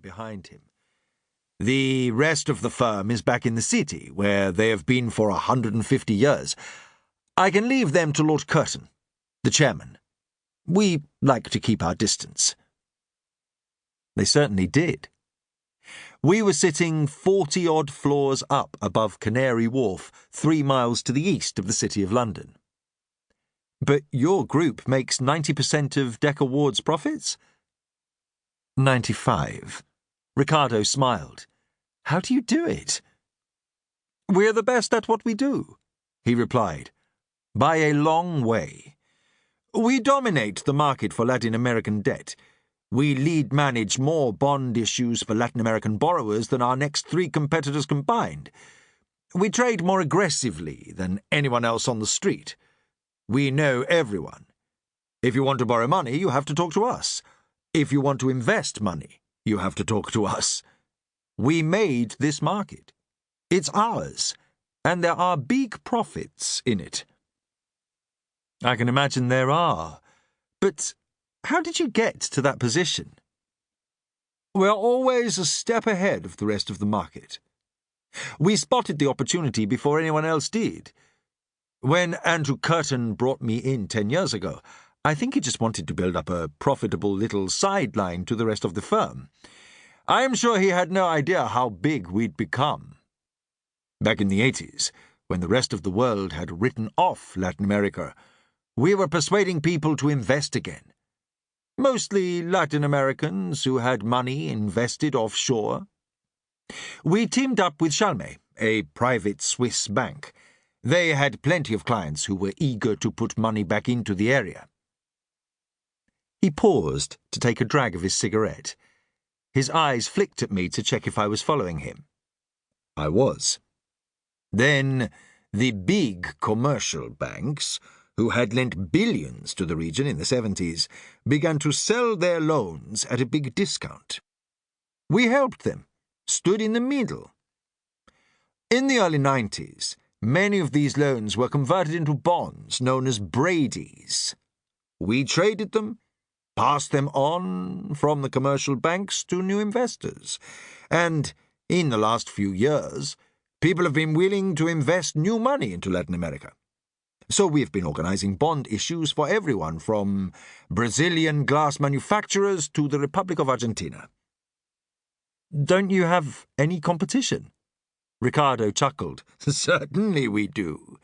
behind him. The rest of the firm is back in the city, where they have been for 150 years. I can leave them to Lord Curtin, the chairman. We like to keep our distance. They certainly did. We were sitting 40-odd floors up above Canary Wharf, 3 miles to the east of the City of London. But your group makes 90% of Dekker Ward's profits? 95. Ricardo smiled. How do you do it? We're the best at what we do, he replied. By a long way. We dominate the market for Latin American debt. We lead-manage more bond issues for Latin American borrowers than our next 3 competitors combined. We trade more aggressively than anyone else on the street. We know everyone. If you want to borrow money, you have to talk to us. If you want to invest money, you have to talk to us. We made this market. It's ours, and there are big profits in it. I can imagine there are, but how did you get to that position? We're always a step ahead of the rest of the market. We spotted the opportunity before anyone else did. When Andrew Curtin brought me in 10 years ago, I think he just wanted to build up a profitable little sideline to the rest of the firm. I am sure he had no idea how big we'd become. Back in the 80s, when the rest of the world had written off Latin America, we were persuading people to invest again. Mostly Latin Americans who had money invested offshore. We teamed up with Chalmé, a private Swiss bank. They had plenty of clients who were eager to put money back into the area. He paused to take a drag of his cigarette. His eyes flicked at me to check if I was following him. I was. Then the big commercial banks, who had lent billions to the region in the 70s, began to sell their loans at a big discount. We helped them, stood in the middle. In the early 90s, many of these loans were converted into bonds known as Brady's. We traded them, passed them on from the commercial banks to new investors, and in the last few years, people have been willing to invest new money into Latin America. So we've been organizing bond issues for everyone from Brazilian glass manufacturers to the Republic of Argentina. Don't you have any competition? Ricardo chuckled. Certainly we do.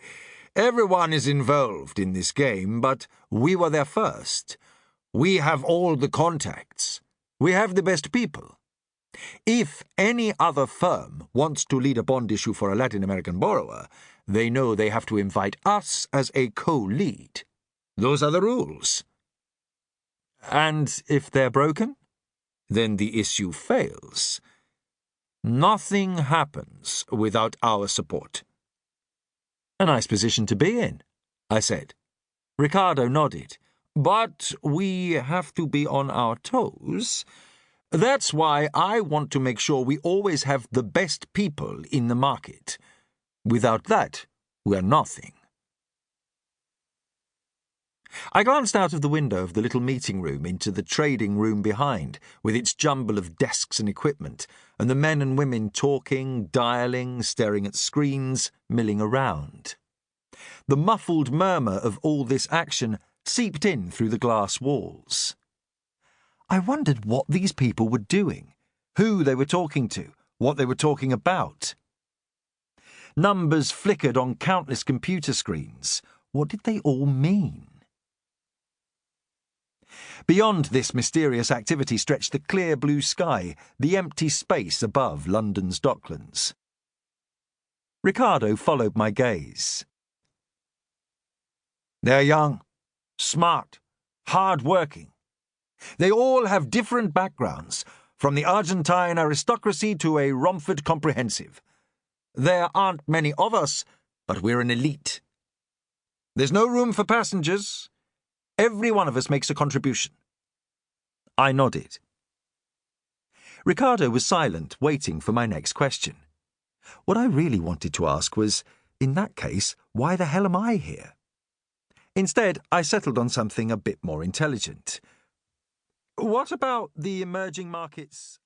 Everyone is involved in this game, but we were there first. We have all the contacts. We have the best people. If any other firm wants to lead a bond issue for a Latin American borrower, they know they have to invite us as a co-lead. Those are the rules. And if they're broken? Then the issue fails. Nothing happens without our support. A nice position to be in, I said. Ricardo nodded. But we have to be on our toes. That's why I want to make sure we always have the best people in the market. Without that, we're nothing. I glanced out of the window of the little meeting room into the trading room behind, with its jumble of desks and equipment, and the men and women talking, dialing, staring at screens, milling around. The muffled murmur of all this action seeped in through the glass walls. I wondered what these people were doing, who they were talking to, what they were talking about. Numbers flickered on countless computer screens. What did they all mean? Beyond this mysterious activity stretched the clear blue sky, the empty space above London's docklands. Ricardo followed my gaze. They're young, smart, hard-working. They all have different backgrounds, from the Argentine aristocracy to a Romford comprehensive. There aren't many of us, but we're an elite. There's no room for passengers. Every one of us makes a contribution. I nodded. Ricardo was silent, waiting for my next question. What I really wanted to ask was, in that case, why the hell am I here? Instead, I settled on something a bit more intelligent. What about the emerging markets?